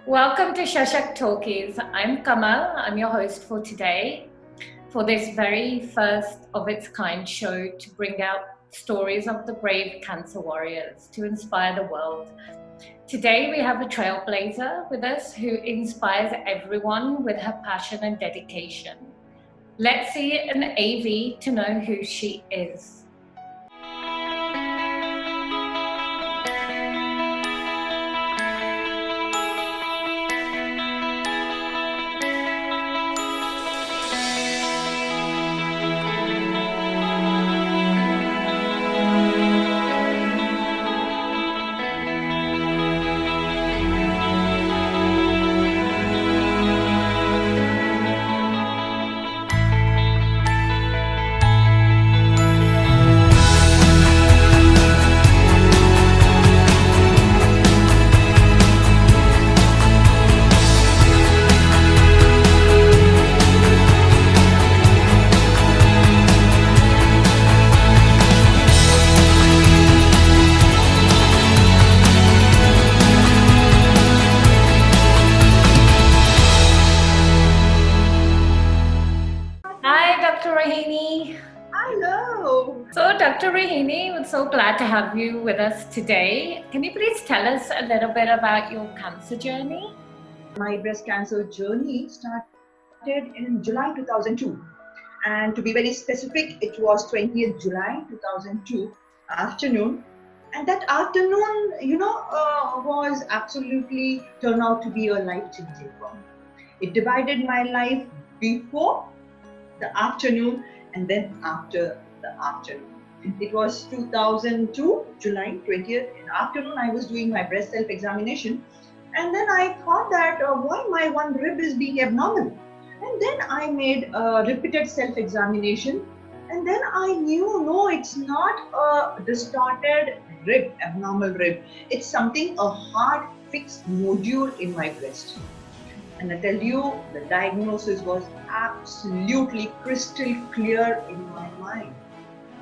Welcome to Sashakt Talkies. I'm Kamal. I'm your host for today, for this very first of its kind show to bring out stories of the brave cancer warriors to inspire the world. Today we have a trailblazer with us who inspires everyone with her passion and dedication. Let's see an AV to know who she is. Hi, Dr. Rohini. Hello. So, Dr. Rohini, we're so glad to have you with us today. Can you please tell us a little bit about your cancer journey? My breast cancer journey started in July 2002. And to be very specific, it was 20th July 2002 afternoon. And that afternoon, was absolutely turned out to be a life-changing one. It divided my life before the afternoon and then after the afternoon. It was 2002, July 20th. In the afternoon, I was doing my breast self-examination. And then I thought that why my one rib is being abnormal. And then I made a repeated self-examination. And then I knew, no, it's not a distorted rib, abnormal rib. It's something, a hard fixed nodule in my breast. And I tell you, the diagnosis was absolutely crystal clear in my mind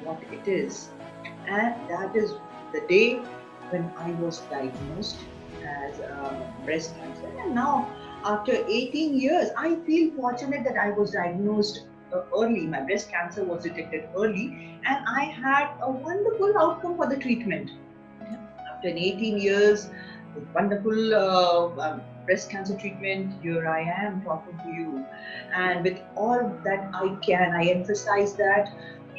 what it is. And that is the day when I was diagnosed as breast cancer. And now, after 18 years, I feel fortunate that I was diagnosed early. My breast cancer was detected early, and I had a wonderful outcome for the treatment. After 18 years, with wonderful breast cancer treatment, here I am talking to you. And with all that I can, I emphasize that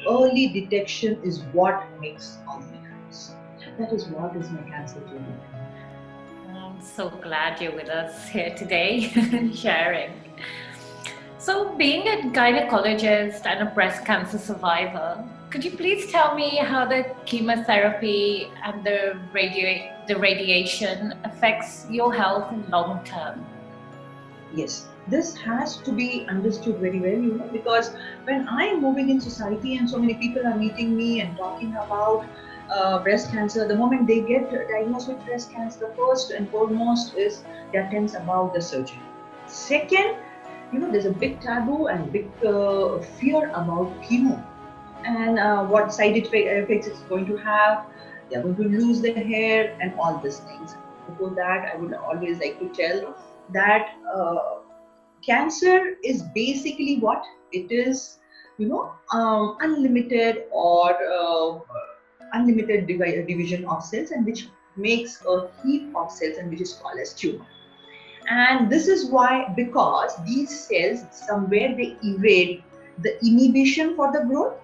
early detection is what makes all the difference. That is what is my cancer journey. I'm so glad you're with us here today, sharing. So, being a gynecologist and a breast cancer survivor, could you please tell me how the chemotherapy and the radiation affects your health long term? Yes, this has to be understood very well, because when I am moving in society and so many people are meeting me and talking about breast cancer, the moment they get diagnosed with breast cancer, the first and foremost is they are tense about the surgery. Second, there's a big taboo and big fear about chemo and what side effects it's going to have. They're going to lose their hair and all these things. Before that, I would always like to tell that cancer is basically what it is, unlimited or unlimited division of cells, and which makes a heap of cells and which is called as tumor. And this is why, because these cells somewhere they evade the inhibition for the growth,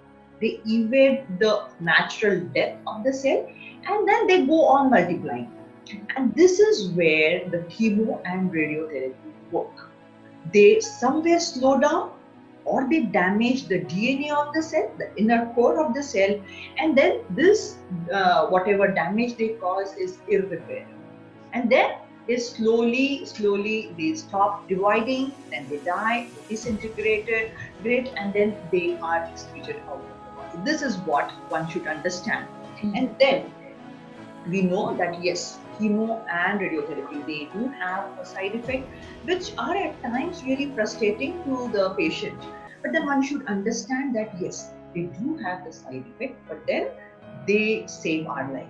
they evade the natural death of the cell, and then they go on multiplying. And this is where the chemo and radiotherapy work. They somewhere slow down or they damage the DNA of the cell, the inner core of the cell, and then this whatever damage they cause is irreparable. And then they slowly they stop dividing, then they die, they disintegrated, and then they are excreted out of the body. This is what one should understand. And then we know that yes, chemo and radiotherapy, they do have a side effect which are at times really frustrating to the patient. But then one should understand that yes, they do have the side effect, but then they save our life.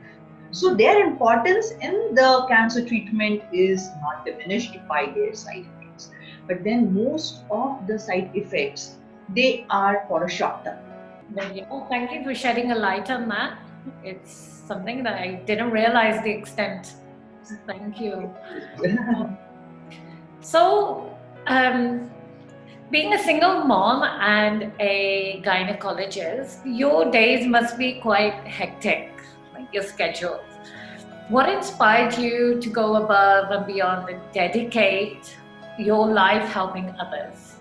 So their importance in the cancer treatment is not diminished by their side effects. But then most of the side effects, they are for a short term. Well, thank you for shedding a light on that. It's something that I didn't realize the extent. So thank you. So, being a single mom and a gynecologist, your days must be quite hectic, like your schedules. What inspired you to go above and beyond and dedicate your life helping others?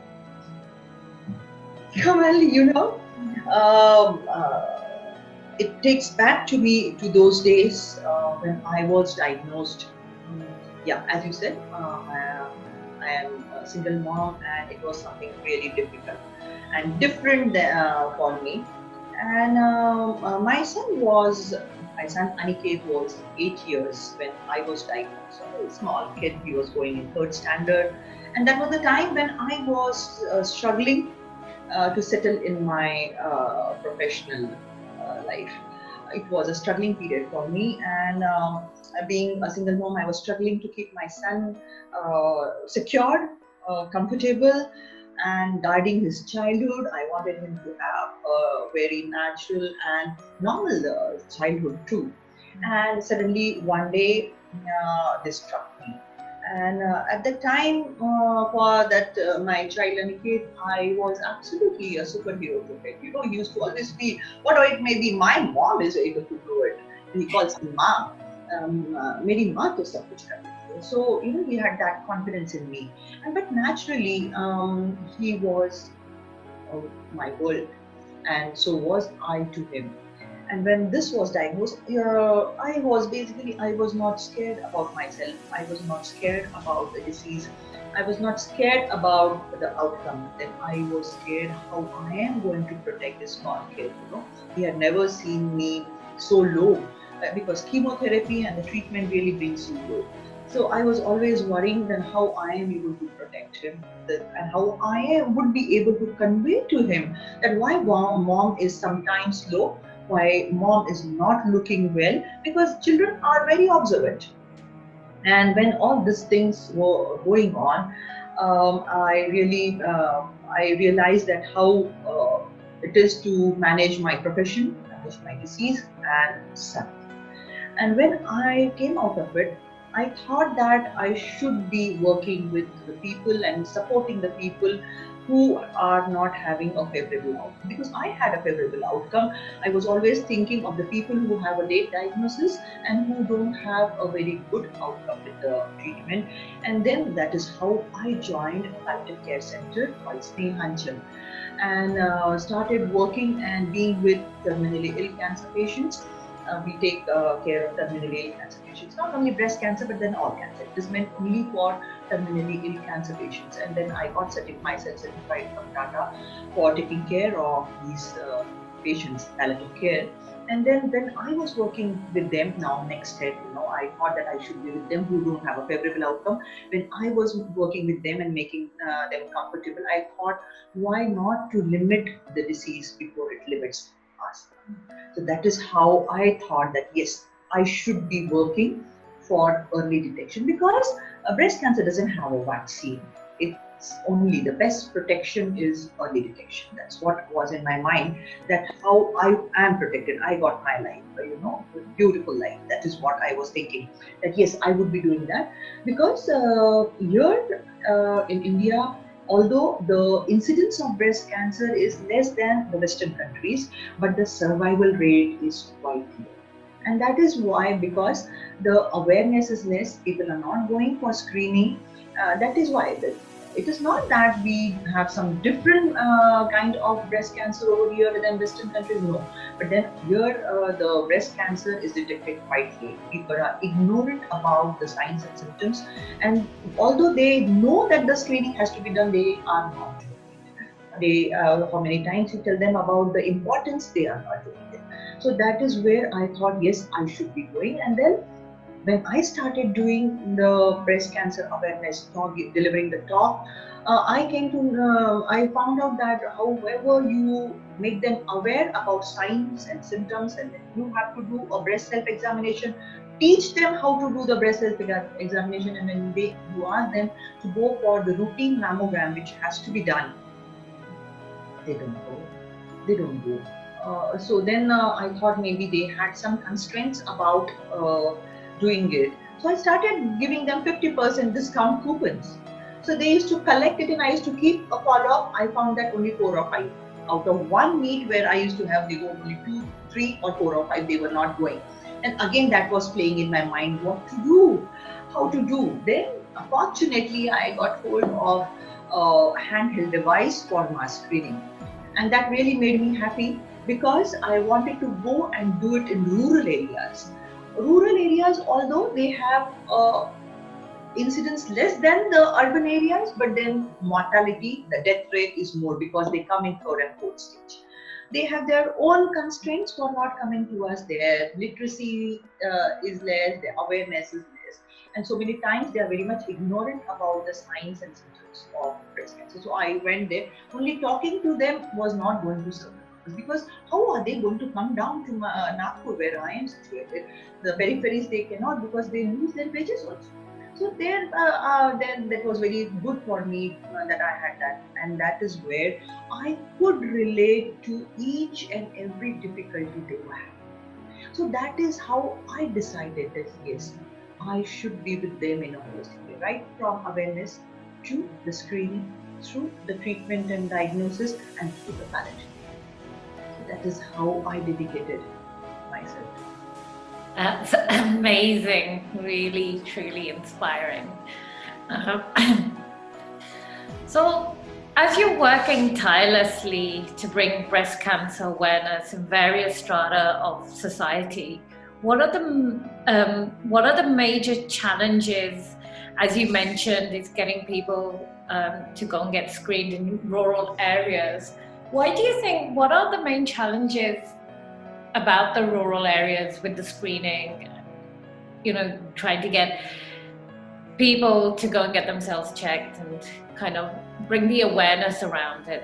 Kamal, it takes back to me to those days when I was diagnosed. Yeah, as you said, I am a single mom, and it was something really difficult and different for me. And my son Aniket was 8 years when I was diagnosed. So a small kid, he was going in third standard, and that was the time when I was struggling to settle in my professional life. It was a struggling period for me, and being a single mom, I was struggling to keep my son secured, comfortable, and guarding his childhood. I wanted him to have a very natural and normal childhood too. And suddenly one day, this struck me. And at that time, for that my child Aniket, I was absolutely a superhero to him. He used to always feel, whatever it may be, my mom is able to do it. He calls me mom. मेरी माँ तो सब कुछ कर देती है. So he had that confidence in me, and but naturally he was my world, and so was I to him. And when this was diagnosed, I was not scared about myself. I was not scared about the disease. I was not scared about the outcome. Then I was scared how I am going to protect this small kid. He had never seen me so low because chemotherapy and the treatment really brings you low. So I was always worrying then how I am able to protect him, and how I would be able to convey to him that why mom is sometimes low, why mom is not looking well, because children are very observant. And when all these things were going on, I realized that how it is to manage my profession, manage my disease, and son. And when I came out of it, I thought that I should be working with the people and supporting the people who are not having a favorable outcome. Because I had a favorable outcome, I was always thinking of the people who have a late diagnosis and who don't have a very good outcome with the treatment. And then that is how I joined a palliative care center called Snehanchal, and started working and being with terminally ill cancer patients. We take care of terminally ill cancer patients, not only breast cancer, but then all cancer. It is meant only for terminally ill cancer patients. And then I got myself certified from Tata for taking care of these patients, palliative care. And then when I was working with them, now next step, I thought that I should be with them who don't have a favorable outcome. When I was working with them and making them comfortable, I thought, why not to limit the disease before it limits us? So that is how I thought that yes, I should be working for early detection, because breast cancer doesn't have a vaccine. It's only the best protection is early detection. That's what was in my mind, that how I am protected. I got my life, beautiful life. That is what I was thinking, that yes, I would be doing that, because here in India, although the incidence of breast cancer is less than the Western countries, but the survival rate is quite low. And that is why, because the awareness is less, people are not going for screening. That is why it is not that we have some different kind of breast cancer over here than Western countries, no. But then here the breast cancer is detected quite late. People are ignorant about the signs and symptoms, and although they know that the screening has to be done, they are not doing it. How many times you tell them about the importance, they are not doing it. So that is where I thought, yes, I should be going. And then When I started doing the breast cancer awareness talk, delivering the talk, I found out that however you make them aware about signs and symptoms, and then you have to do a breast self-examination, teach them how to do the breast self-examination, and then you ask them to go for the routine mammogram, which has to be done. They don't go. They don't go. So then I thought maybe they had some constraints about doing it. So I started giving them 50% discount coupons. So they used to collect it and I used to keep a follow-up. I found that only 4 or 5 out of one meet where I used to have, they go only 2, 3 or 4 or 5, they were not going. And again, that was playing in my mind, what to do, how to do. Then fortunately, I got hold of a handheld device for mass screening. And that really made me happy because I wanted to go and do it in rural areas. Rural areas, although they have incidence less than the urban areas, but then mortality, the death rate is more because they come in third and fourth stage. They have their own constraints for not coming to us. Their literacy is less, their awareness is less. And so many times they are very much ignorant about the signs and symptoms of breast cancer. So I went there. Only talking to them was not going to serve the purpose, because how are they going to come down to Nagpur where I am situated? The peripheries they cannot, because they lose their wages also. So then that was very good for me that I had that, and that is where I could relate to each and every difficulty they were having. So that is how I decided that yes, I should be with them in a holistic way, right from awareness to the screening, through the treatment and diagnosis, and through the palliative. So that is how I dedicated myself. That's amazing, really, truly inspiring. So, as you're working tirelessly to bring breast cancer awareness in various strata of society, what are the major challenges? As you mentioned, is getting people to go and get screened in rural areas. Why do you think? What are the main challenges about the rural areas with the screening? You know, trying to get people to go and get themselves checked and kind of bring the awareness around it.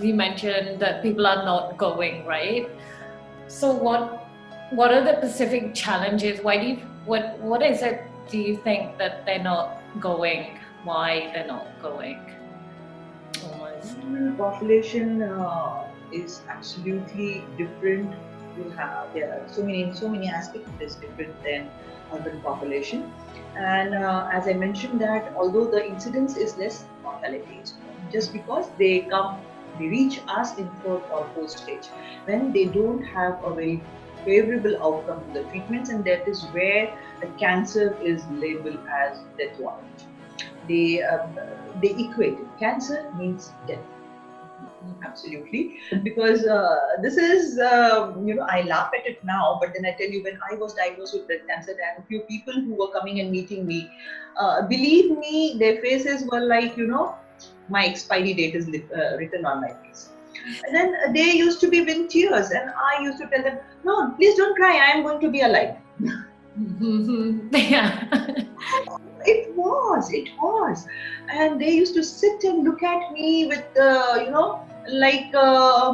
You mentioned that people are not going, right? So what are the specific challenges? What is it do you think that they're not going? Why they're not going? Rural population is absolutely different. There are so many aspects that is different than urban population. And as I mentioned that although the incidence is less, mortality is more, just because they reach us in third or fourth stage when they don't have a very favorable outcome in the treatments, and that is where the cancer is labeled as death warrant. They equate it. Cancer means death. Absolutely, because this is I laugh at it now, but then I tell you, when I was diagnosed with breast cancer, and a few people who were coming and meeting me, believe me, their faces were like, my expiry date is written on my face. And then they used to be with tears, and I used to tell them, no, please don't cry, I am going to be alive. Yeah. It was, and they used to sit and look at me with,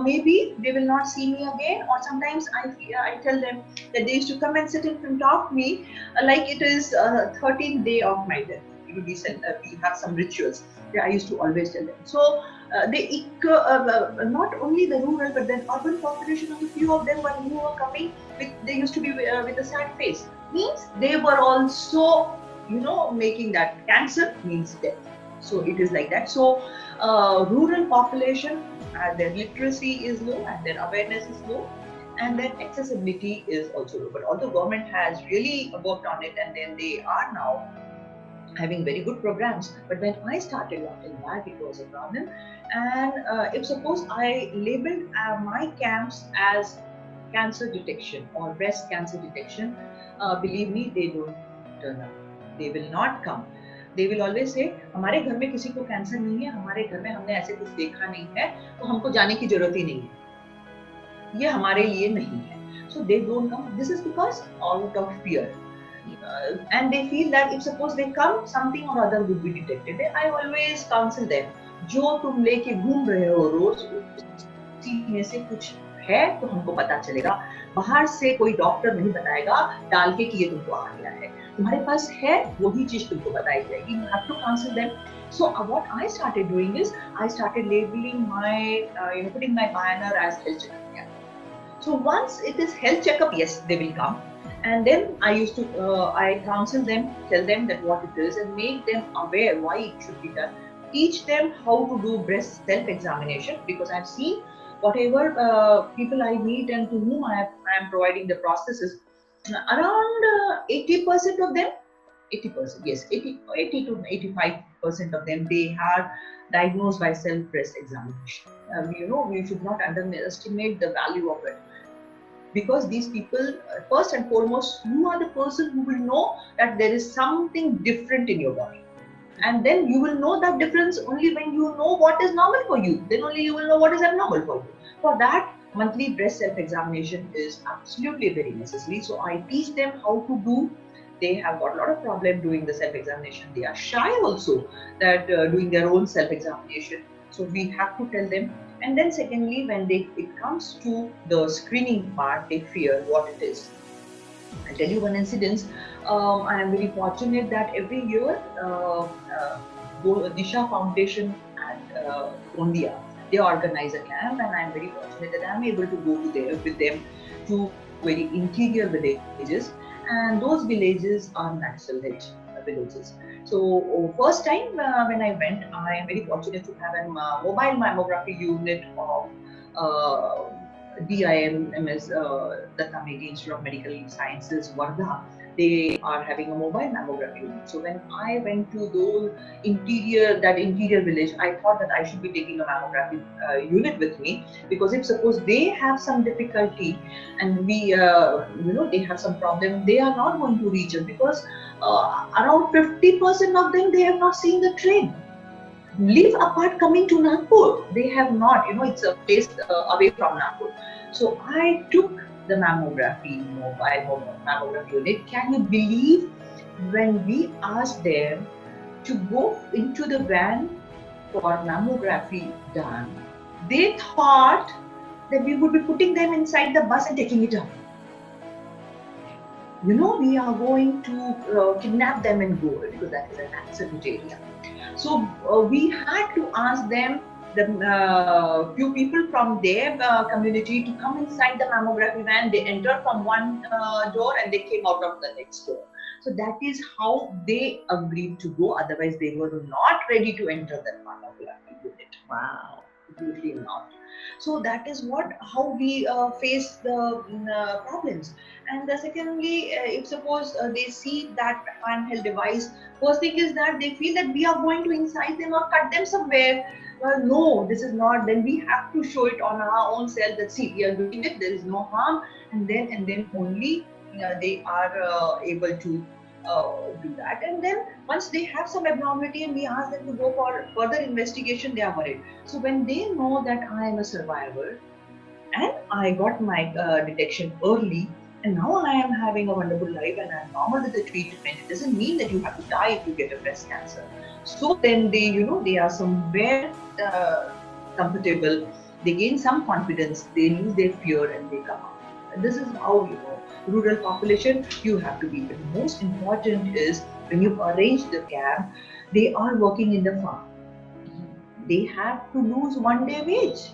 maybe they will not see me again. Or sometimes I tell them that they used to come and sit in front of me, like it is 13th day of my death. We have some rituals. I used to always tell them. So not only the rural, but then urban population, of a few of them who were coming, they used to be with a sad face. Means they were also, making that cancer means death. So it is like that. So rural population, their literacy is low and their awareness is low, and their accessibility is also low. But although government has really worked on it, and then they are now having very good programs. But when I started learning that, it was a problem. And if suppose I labeled my camps as cancer detection or breast cancer detection, believe me, they don't turn up. They will not come. They will always say, हमारे घर में किसी को cancer नहीं है, हमारे घर में हमने ऐसे कुछ देखा नहीं है, तो हमको जाने की जरूरत ही नहीं है, ये हमारे लिए नहीं है. So they don't come. This is because out of fear. And they feel that if suppose they come, something or other would be detected. I always counsel them, जो तुम लेके घूम रहे हो रोज, उसी में से कुछ है तो हमको पता चलेगा, बाहर से कोई डॉक्टर नहीं बताएगा डाल के कि ये तुमको आ गया है, तुम्हारे पास है वही चीज तुमको बताई जाएगी. You have to counsel them. So what I started doing is I started labeling my putting my banner as health checkup. Yeah. So once it is health checkup, yes, they will come. And then I used to I counsel them, tell them that what it is, and make them aware why it should be done. Teach them how to do breast self-examination, because I've seen whatever people I meet and to whom I am providing the prosthesis, around 80% of them, 80%, yes, 80 to 85% of them, they are diagnosed by self-breast examination. We should not underestimate the value of it. Because these people, first and foremost, you are the person who will know that there is something different in your body. And then you will know that difference only when you know what is normal for you. Then only you will know what is abnormal for you. For that, monthly breast self-examination is absolutely very necessary. So I teach them how to do. They have got a lot of problem doing the self-examination. They are shy also that doing their own self-examination. So we have to tell them. And then secondly, when it comes to the screening part, they fear what it is. I'll tell you one incident. I am very fortunate that every year, Disha Foundation and Gondia, they organize a camp, and I am very fortunate that I am able to go to there with them to very interior villages, and those villages are natural villages. So first time when I went, I am very fortunate to have a mobile mammography unit of DIMS, Datta Medi Institute of Medical Sciences, Wardha. They are having a mobile mammography unit. So when I went to those interior village, I thought that I should be taking a mammography unit with me, because if suppose they have some difficulty and we, they have some problem, they are not going to reach us, because around 50% of them, they have not seen the train. Leave apart coming to Nagpur, they have not, it's a place away from Nagpur. So I took the mobile mammography unit. Can you believe, when we asked them to go into the van for mammography done, they thought that we would be putting them inside the bus and taking it up. We are going to kidnap them and go, because that is an accident area. So we had to ask them, the few people from their community, to come inside the mammography van. They entered from one door and they came out of the next door. So that is how they agreed to go. Otherwise, they were not ready to enter the mammography unit. Wow, absolutely not. So that is how we face the problems. And secondly, if suppose they see that handheld device, first thing is that they feel that we are going to incise them or cut them somewhere. No, this is not. Then we have to show it on our own self that, see, we are doing it, there is no harm, and then only they are able to do that. And then once they have some abnormality and we ask them to go for further investigation, they are worried. So when they know that I am a survivor and I got my detection early, and now I am having a wonderful life and I am normal with the treatment, it doesn't mean that you have to die if you get a breast cancer. So then they are somewhere comfortable, they gain some confidence, they lose their fear and they come out. And this is how, rural population, you have to be. But the most important is, when you arrange the camp, they are working in the farm. They have to lose one day wage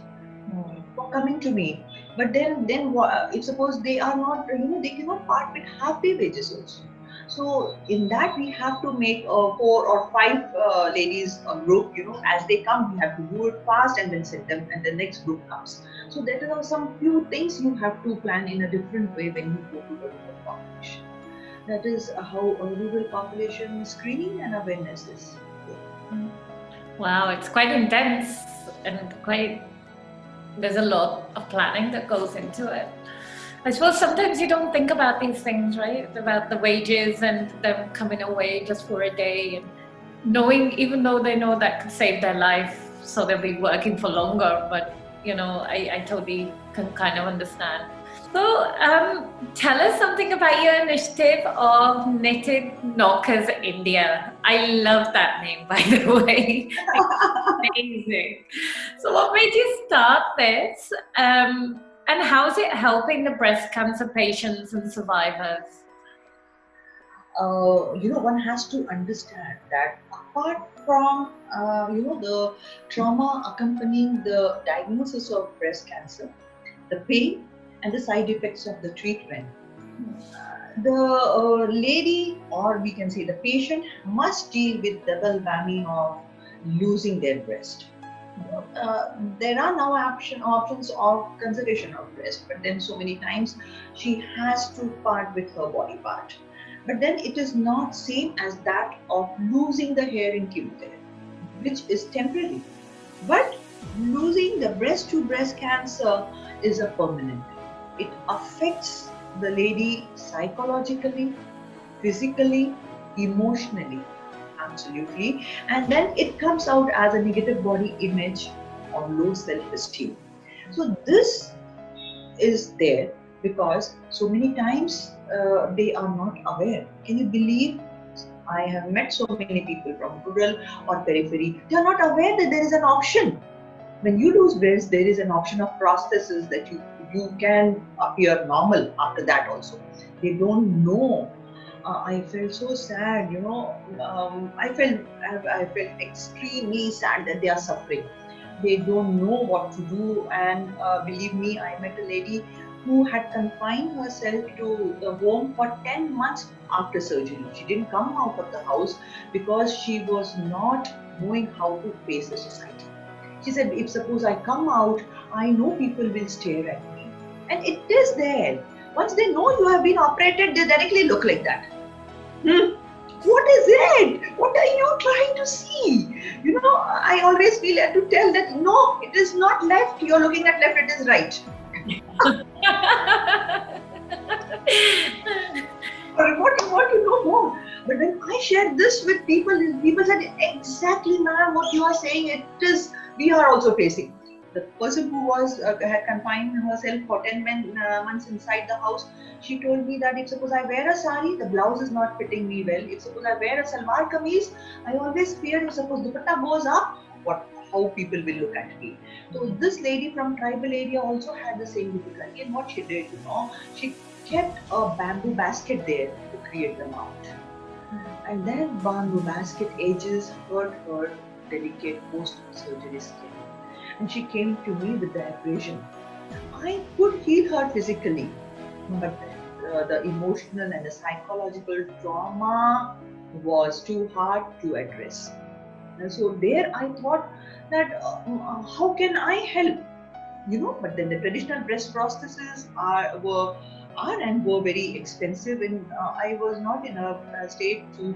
for coming to me. But then if suppose they are not, they cannot part with half day wages also. So in that, we have to make 4 or 5 ladies a group. As they come, we have to do it fast and then send them, and the next group comes. So there are some few things you have to plan in a different way when you go to the rural population. That is how a rural population screening and awareness is. Wow, it's quite intense and there's a lot of planning that goes into it. I suppose sometimes you don't think about these things, right? About the wages and them coming away just for a day, and even though they know that could save their life, so they'll be working for longer. But I totally can kind of understand. So, tell us something about your initiative of Knitted Knockers India. I love that name, by the way. It's amazing. So, what made you start this? And how's it helping the breast cancer patients and survivors? One has to understand that apart from, the trauma accompanying the diagnosis of breast cancer, the pain and the side effects of the treatment, the lady, or we can say the patient, must deal with double whammy of losing their breast. There are now options of conservation of breast, but then so many times she has to part with her body part. But then it is not same as that of losing the hair in chemotherapy, which is temporary. But losing the breast to breast cancer is a permanent thing. It affects the lady psychologically, physically, emotionally, absolutely. And then it comes out as a negative body image or low self-esteem. So this is there because so many times they are not aware. Can you believe? I have met so many people from rural or periphery. They are not aware that there is an option. When you lose breast, there is an option of prosthesis that you can appear normal after that also. They don't know. I felt so sad, I felt extremely sad that they are suffering. They don't know what to do, and believe me, I met a lady who had confined herself to the home for 10 months after surgery. She didn't come out of the house because she was not knowing how to face the society. She said, if suppose I come out, I know people will stare at me. And it is there. Once they know you have been operated, they directly look like that. What is it? What are you trying to see? I always feel I have to tell that no, it is not left. You're looking at left, it is right. Or what you want to know more. But when I shared this with people said, exactly, ma'am, what you are saying, it is, we are also facing. The person who was had confined herself for 10 months inside the house, she told me that if suppose I wear a sari, the blouse is not fitting me well. If suppose I wear a salwar kameez, I always fear if suppose dupatta goes up, how people will look at me. So this lady from tribal area also had the same difficulty. And what she did, she kept a bamboo basket there to create the mount. And that bamboo basket ages hurt her delicate post-surgery skin. And she came to me with the abrasion. I could heal her physically, but the emotional and the psychological trauma was too hard to address. And so there I thought that how can I help? But then the traditional breast prostheses were very expensive, and I was not in a state to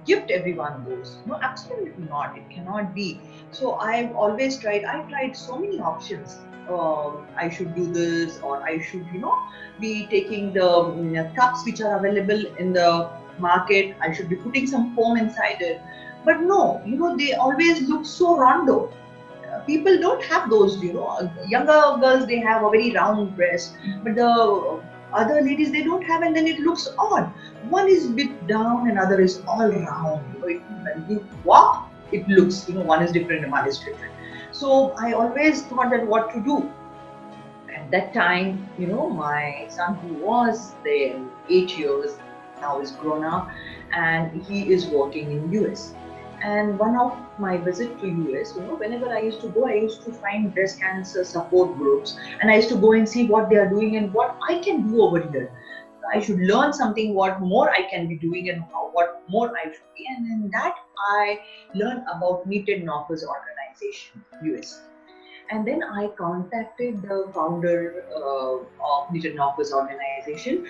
gift everyone those. No, absolutely not. It cannot be. So I tried so many options. I should do this, or I should, be taking the cups which are available in the market. I should be putting some foam inside it. But no, they always look so rondo. People don't have those, younger girls, they have a very round breast, but the other ladies, they don't have, and then it looks odd. One is bit down and other is all round. When you walk, it looks, one is different and one is different. So I always thought that what to do. At that time, my son, who was there 8 years, now is grown up, and he is working in US. And one of my visit to US, whenever I used to go, I used to find breast cancer support groups, and I used to go and see what they are doing and what I can do over here. I should learn something, what more I can be doing, and what more I should be. And in that, I learned about Knitted Knockers organization, US. And then I contacted the founder of Knitted Knockers organization,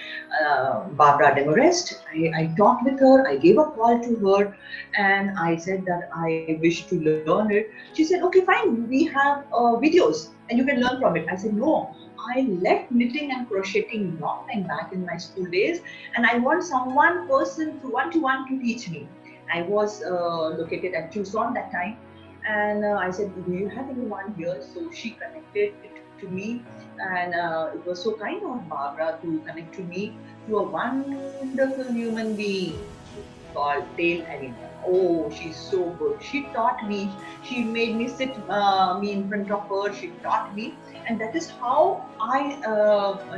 Barbara Demarest. I talked with her, I gave a call to her, and I said that I wish to learn it. She said, okay, fine, we have videos and you can learn from it. I said, no, I left knitting and crocheting long time back in my school days, and I want one-to-one to teach me. I was located at Tucson that time. And I said, do you have anyone here? So she connected to me, and it was so kind of Barbara to connect to me to a wonderful human being called Dale Anita. Oh, she's so good. She taught me. She made me sit me in front of her. She taught me, and that is how I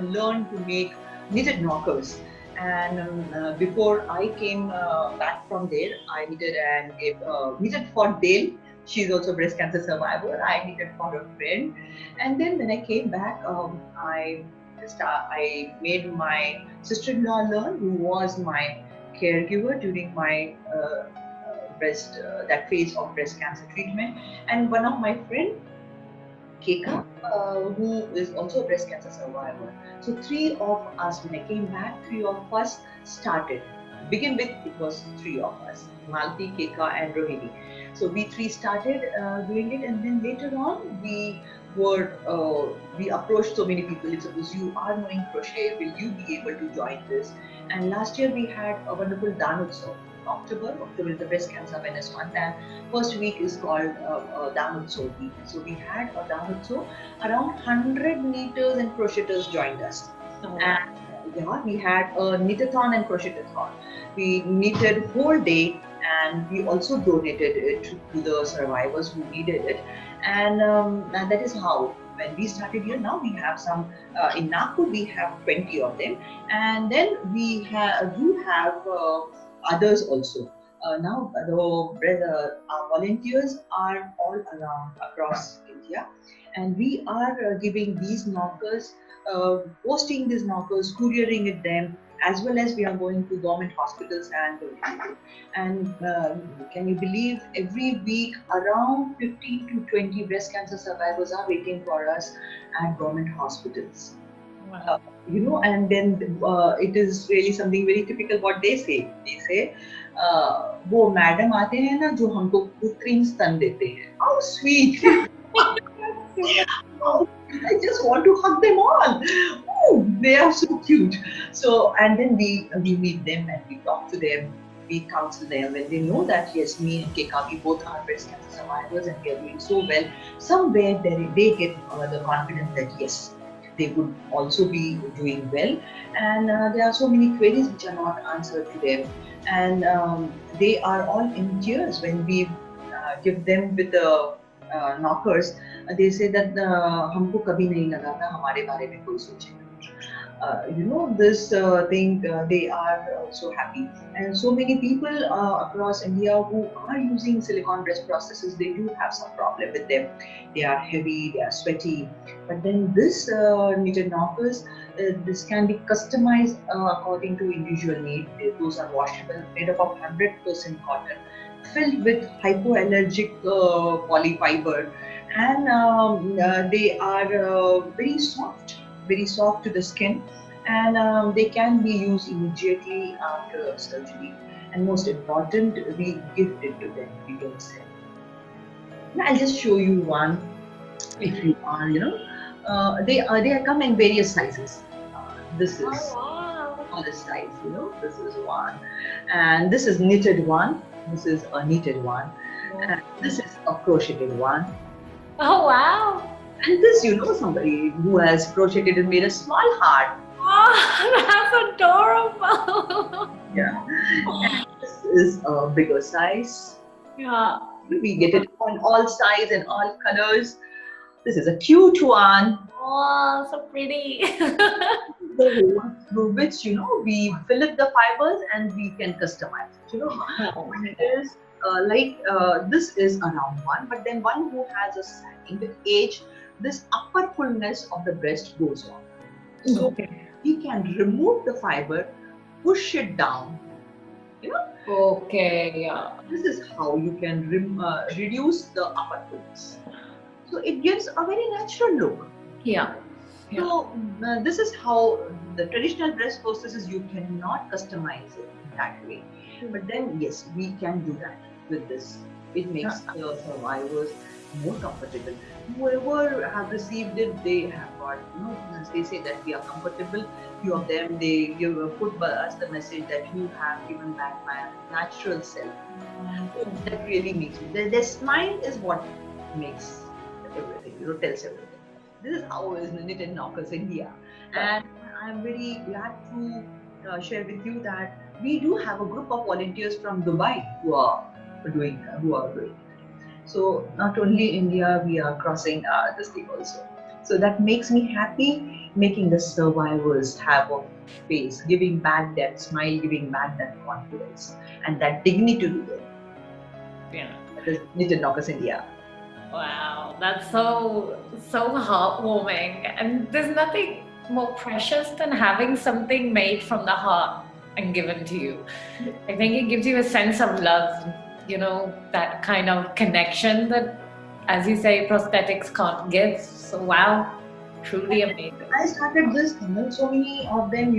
learned to make knitted knockers. And before I came back from there, I knitted and gave knitted for Dale. She's also a breast cancer survivor. I knitted for a friend, and then when I came back, I made my sister-in-law learn, who was my caregiver during my that phase of breast cancer treatment, and one of my friend Keka, who is also a breast cancer survivor. So three of us, when I came back, three of us started. To begin with, it was three of us, Malti, Keka and Rohini. So we three started doing it, and then later on we approached so many people. If suppose you are knowing crochet, will you be able to join this? And last year we had a wonderful Danutsav. October is the breast cancer awareness month, and first week is called Danutsav week. So we had a Danutsav, around 100 knitters and crocheters joined us. Oh. And yeah, we had a knitathon and crochet-a-thon. We knitted whole day, and we also donated it to the survivors who needed it. And that is how, when we started here, now we have some, in Nagpur we have 20 of them, and then we have others also. Now our volunteers are all around across India, and we are giving these knockers, posting these knockers, couriering it them, as well as we are going to government hospitals and can you believe, every week around 15 to 20 breast cancer survivors are waiting for us at government hospitals. Wow. And then it is really something very typical what they say. They say, वो madam आते हैं ना जो हमको कृत्रिम स्तन देते हैं. How sweet! I just want to hug them all. Oh, they are so cute. So, and then we meet them and we talk to them. We counsel them when they know that yes, me and Keka, we both are breast cancer survivors and we are doing so well. Somewhere they get the confidence that yes, they would also be doing well, and there are so many queries which are not answered to them, and they are all in tears when we give them with the knockers. They say that हमको कभी नहीं लगा था हमारे बारे में कोई सोचेगा. This thing, they are also happy, and so many people across India who are using silicone breast prostheses, they do have some problem with them. They are heavy, they are sweaty, but then this knitted knockers, this can be customized according to individual need. Those are washable, made up of 100% cotton, filled with hypoallergic polyfiber, and they are very soft to the skin, and they can be used immediately after surgery. And most important, we gift it to them, we don't sell. Now I'll just show you one. If you are, they come in various sizes. This is smallest size, this is one, and this is knitted one. This is a knitted one, and this is a crocheted one. Oh wow! And this, somebody who has crocheted and made a small heart. Oh, that's adorable! Yeah. And this is a bigger size. Yeah. We get it on all sizes and all colors. This is a cute one. Oh, so pretty. Through which, we fill up the fibers and we can customize it. It is this is a round one, but then one who has a sagging with age, this upper fullness of the breast goes on. So we can remove the fiber, push it down. Okay, yeah. This is how you can reduce the upper fullness. So it gives a very natural look. Yeah. So this is how the traditional breast prosthesis, you cannot customize it in that way. But then yes, we can do that with this It makes the survivors more comfortable. Whoever have received it, they have got, as they say that we are comfortable. Few of them, they put us the message that you have given back my natural self. That really makes me. Their smile is what makes everything, tells everything. This is how is Knit and Knockers India. And I'm very glad to share with you that we do have a group of volunteers from Dubai who are doing it. So not only India, we are crossing this thing also. So that makes me happy, making the survivors have a face, giving back that smile, giving back that confidence and that dignity to them. Yeah. That is Knit and Knockers India. Wow, that's so heartwarming. And there's nothing more precious than having something made from the heart and given to you. I think it gives you a sense of love, that kind of connection that, as you say, prosthetics can't give. So wow, truly amazing. I started this thing, so many of them,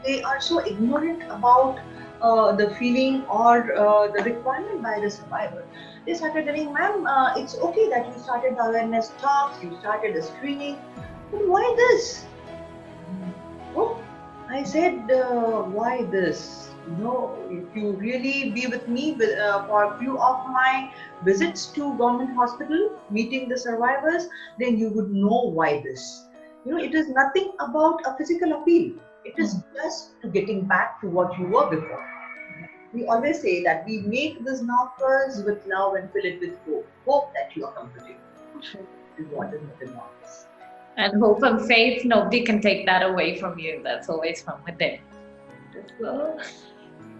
they are so ignorant about the feeling or the requirement by the survivor. They started telling, ma'am, it's okay that you started the awareness talks, you started the screening, but why this? Oh, I said, why this? If you really be with me for a few of my visits to government hospital, meeting the survivors, then you would know why this. It is nothing about a physical appeal. It is just to getting back to what you were before. We always say that we make these knockers with love and fill it with hope. Hope that you are comfortable. Is what is written on this. And hope and faith, nobody can take that away from you. That's always from within.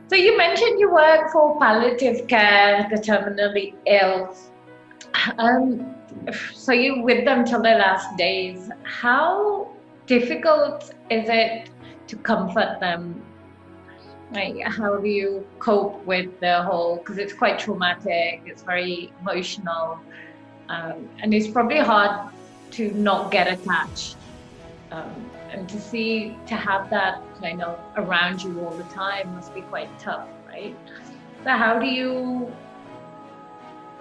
So you mentioned you work for palliative care, the terminally ill. So you're with them till their last days. How difficult is it to comfort them? Like, how do you cope with the whole, because it's quite traumatic, it's very emotional, and it's probably hard to not get attached, and to have that kind of around you all the time must be quite tough, right? So how do you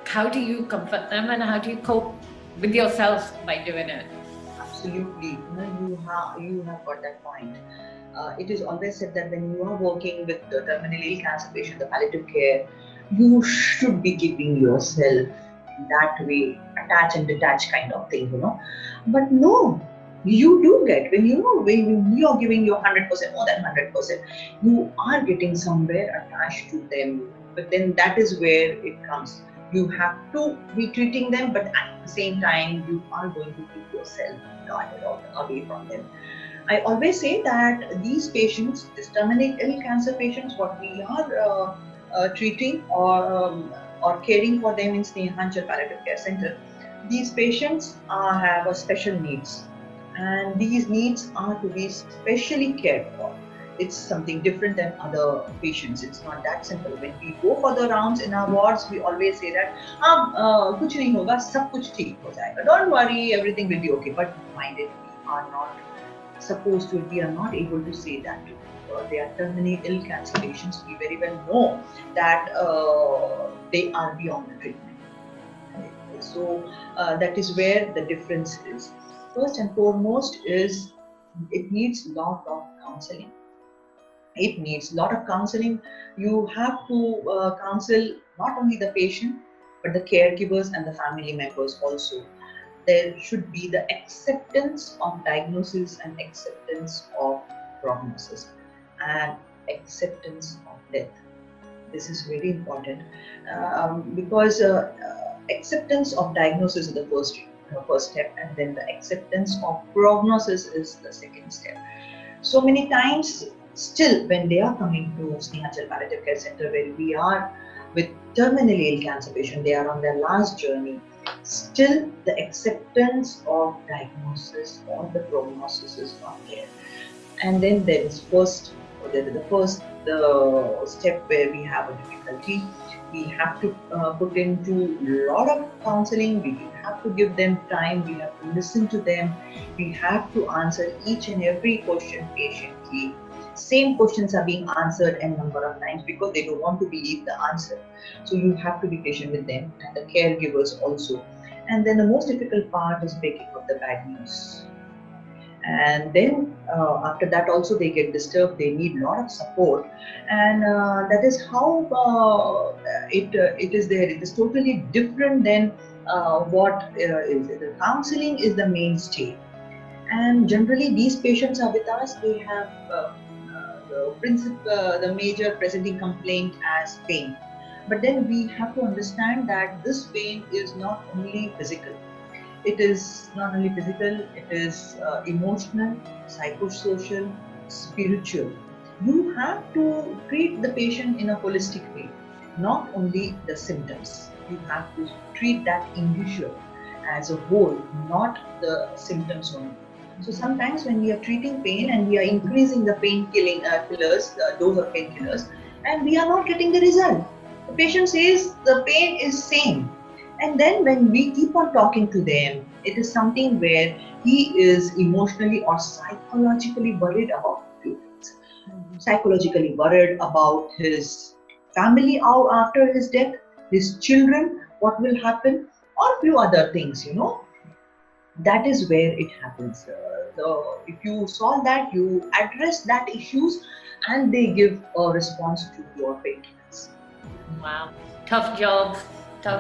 comfort them, and how do you cope with yourself by doing it? Absolutely, you have got that point. It is always said that when you are working with the terminally ill cancer patient, the palliative care, you should be keeping yourself in that way, attach and detach kind of thing, But no, you do get, when you are giving your 100%, more than 100%, you are getting somewhere attached to them. But then that is where it comes. You have to be treating them, but at the same time, you are going to keep yourself guarded away from them. I always say that these patients, this terminally ill cancer patients, what we are treating or caring for them in Snehanchal Palliative Care Center, these patients have a special needs, and these needs are to be specially cared for. It's something different than other patients. It's not that simple. When we go for the rounds in our wards, we always say that, kuch nahi hoga, sab kuch theek ho jayega. Don't worry, everything will be okay. But mind it, we are not supposed to, we are not able to say that to people. They are terminally ill cancer patients. We very well know that they are beyond the treatment. So that is where the difference is. First and foremost is it needs a lot of counseling. It needs a lot of counseling. You have to counsel not only the patient, but the caregivers and the family members also. There should be the acceptance of diagnosis and acceptance of prognosis and acceptance of death. This is very important because acceptance of diagnosis is the first step, and then the acceptance of prognosis is the second step. So many times, still, when they are coming to Snehanchal Palliative Care Center, where we are with terminally ill cancer patients, they are on their last journey. Still, the acceptance of diagnosis or the prognosis is not there. And then there is the step where we have a difficulty. We have to put into a lot of counseling. We have to give them time. We have to listen to them. We have to answer each and every question patiently. same questions are being answered a number of times because they don't want to believe the answer. So you have to be patient with them and the caregivers also. And then the most difficult part is breaking up the bad news. And then after that also they get disturbed, they need a lot of support, and that is how it is there. It is totally different than what is the counseling is the mainstay. And generally these patients are with us, they have the major presenting complaint as pain, but then we have to understand that this pain is not only physical. It is not only physical, it is emotional, psychosocial, spiritual. You have to treat the patient in a holistic way, not only the symptoms. You have to treat that individual as a whole, not the symptoms only. So sometimes when we are treating pain and we are increasing the killers, the dose of painkillers, and we are not getting the result. The patient says the pain is same. And then when we keep on talking to them, it is something where he is emotionally or psychologically worried about few things. Psychologically worried about his family after his death, his children, what will happen, or few other things, That is where it happens. If you solve that, you address that issues, and they give a response to your painkillers. Wow, tough job. You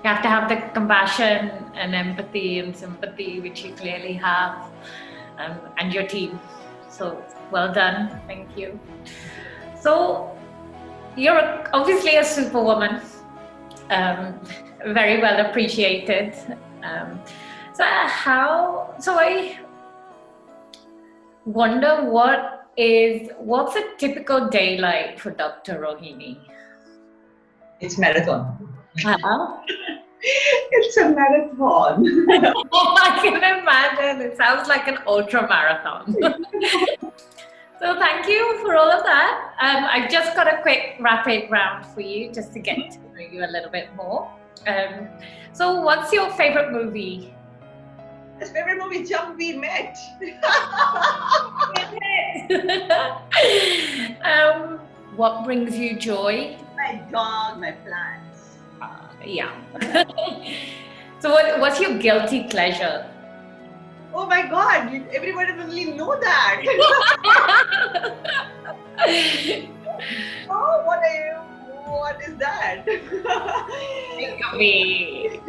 have to have the compassion and empathy and sympathy, which you clearly have, and your team. So well done, thank you. So you're obviously a superwoman, very well appreciated. So I wonder what's a typical day like for Dr. Rohini? It's marathon. Uh-huh. It's a marathon. I can imagine. It sounds like an ultra marathon. So thank you for all of that. I've just got a quick rapid round for you just to get to know you a little bit more. So what's your favorite movie? His favorite movie, Jump We Met. What brings you joy? My dog, my plants. Yeah. So what's your guilty pleasure? Oh my God, everybody will only know that. Oh, what is that? Think of me.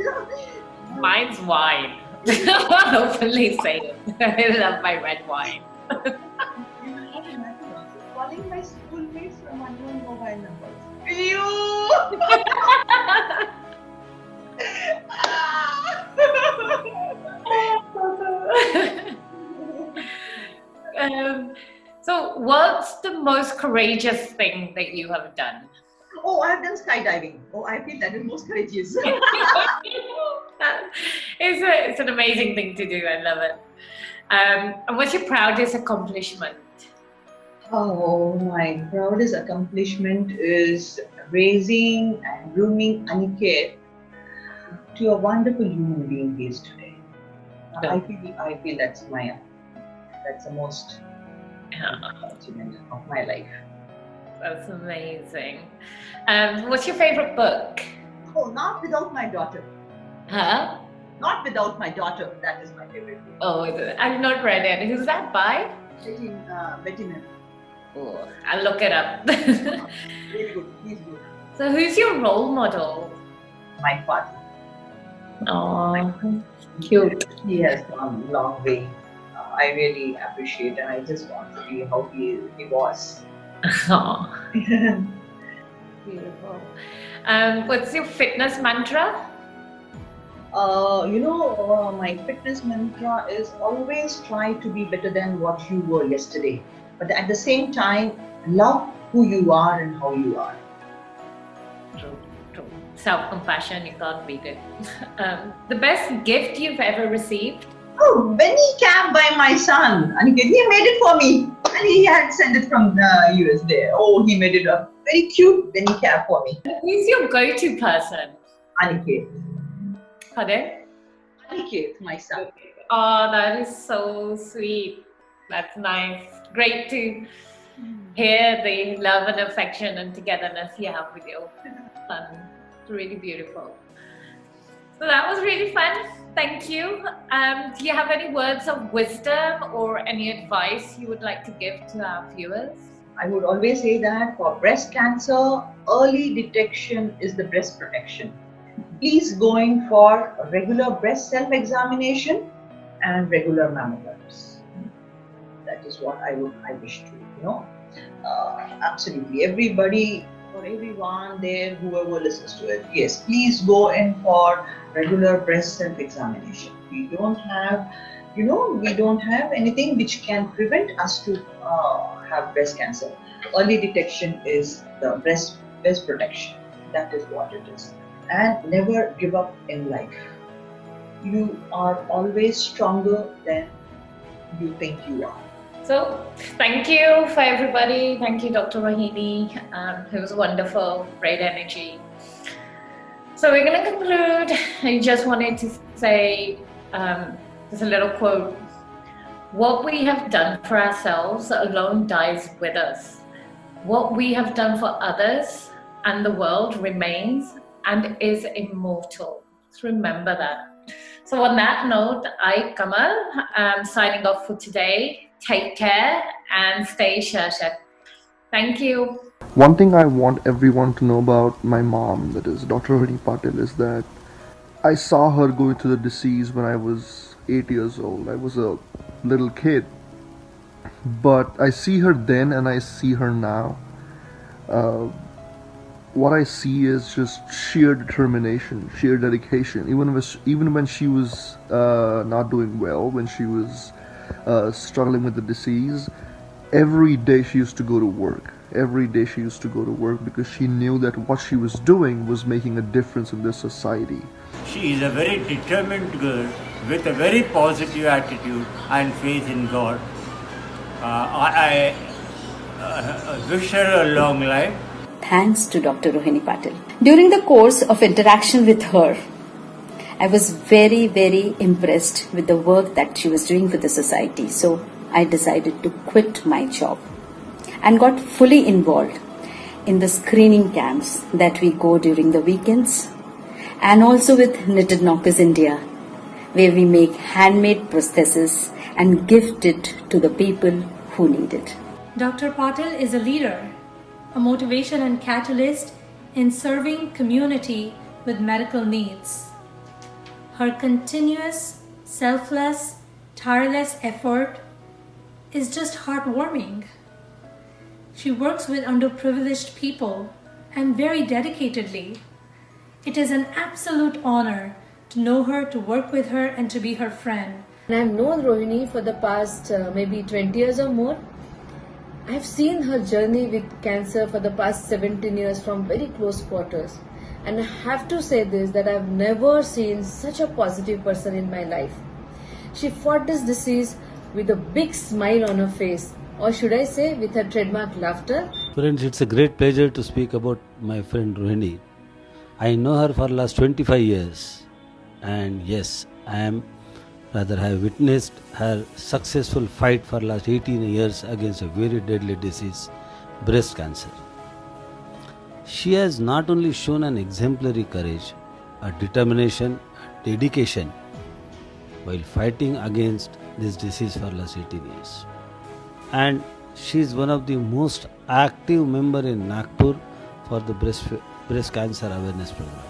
Mine's wine. I'll openly say it. I love my red wine. You will not imagine also calling my schoolmates from unknown mobile numbers. You! So what's the most courageous thing that you have done? Oh, I have done skydiving. Oh, I feel that is most courageous. It's an amazing thing to do. I love it. And what's your proudest accomplishment? Oh, my proudest accomplishment is raising and grooming Aniket to a wonderful human being he is today. I feel that's the most achievement of my life. That's amazing. What's your favorite book? Oh, Not Without My Daughter. Huh? Not Without My Daughter. That is my favorite book. Oh, I've not read it. Who's that by? Betty. Oh, I'll look it up. Really good. He's good. So who's your role model? My father. Oh, cute. He has gone a long way. I really appreciate, and I just want to be how he was. Oh, beautiful. What's your fitness mantra? My fitness mantra is always try to be better than what you were yesterday. But at the same time, love who you are and how you are. True. Self-compassion, you can't beat it. The best gift you've ever received? Oh, Benny cap by my son. Aniket, he made it for me. And he had sent it from the US there. Oh, he made it a very cute Benny cap for me. Who's your go-to person? Aniket. Pardon? Aniket, my son. Oh, that is so sweet. That's nice. Great to hear the love and affection and togetherness you have with your son. It's really beautiful. So that was really fun. Thank you. Do you have any words of wisdom or any advice you would like to give to our viewers? I would always say that for breast cancer, early detection is the best protection. Please go in for regular breast self-examination and regular mammograms. That is what I wish to, absolutely. Everybody, for everyone there, whoever listens to it, yes, please go in for regular breast self-examination. We don't have anything which can prevent us to have breast cancer. Early detection is the best protection. That is what it is. And never give up in life. You are always stronger than you think you are. So, thank you for everybody. Thank you, Dr. Rohini. It was wonderful, great energy. So, we're going to conclude. I just wanted to say there's a little quote. What we have done for ourselves alone dies with us. What we have done for others and the world remains and is immortal. Let's remember that. So on that note, I, Kamal, am signing off for today. Take care and stay Sashakt. Thank you. One thing I want everyone to know about my mom, that is Dr. Rohini Patil, is that I saw her going through the disease when I was 8 years old. I was a little kid. But I see her then and I see her now. What I see is just sheer determination, sheer dedication. Even when she was not doing well, when she was struggling with the disease, every day she used to go to work. Every day she used to go to work because she knew that what she was doing was making a difference in this society. She is a very determined girl with a very positive attitude and faith in God. I wish her a long life. Thanks to Dr. Rohini Patil. During the course of interaction with her, I was very, very impressed with the work that she was doing for the society. So I decided to quit my job and got fully involved in the screening camps that we go during the weekends, and also with Knitted Knockers India, where we make handmade prosthesis and gift it to the people who need it. Dr. Patil is a leader, a motivation and catalyst in serving community with medical needs. Her continuous, selfless, tireless effort is just heartwarming. She works with underprivileged people and very dedicatedly. It is an absolute honor to know her, to work with her, and to be her friend. I've known Rohini for the past maybe 20 years or more. I've seen her journey with cancer for the past 17 years from very close quarters. And I have to say this, that I've never seen such a positive person in my life. She fought this disease with a big smile on her face, or should I say with her trademark laughter. Friends, it's a great pleasure to speak about my friend Rohini. I know her for the last 25 years, and yes, I have witnessed her successful fight for the last 18 years against a very deadly disease, breast cancer. She has not only shown an exemplary courage, a determination, a dedication while fighting against this disease for the last 18 years. And she is one of the most active members in Nagpur for the breast cancer awareness program.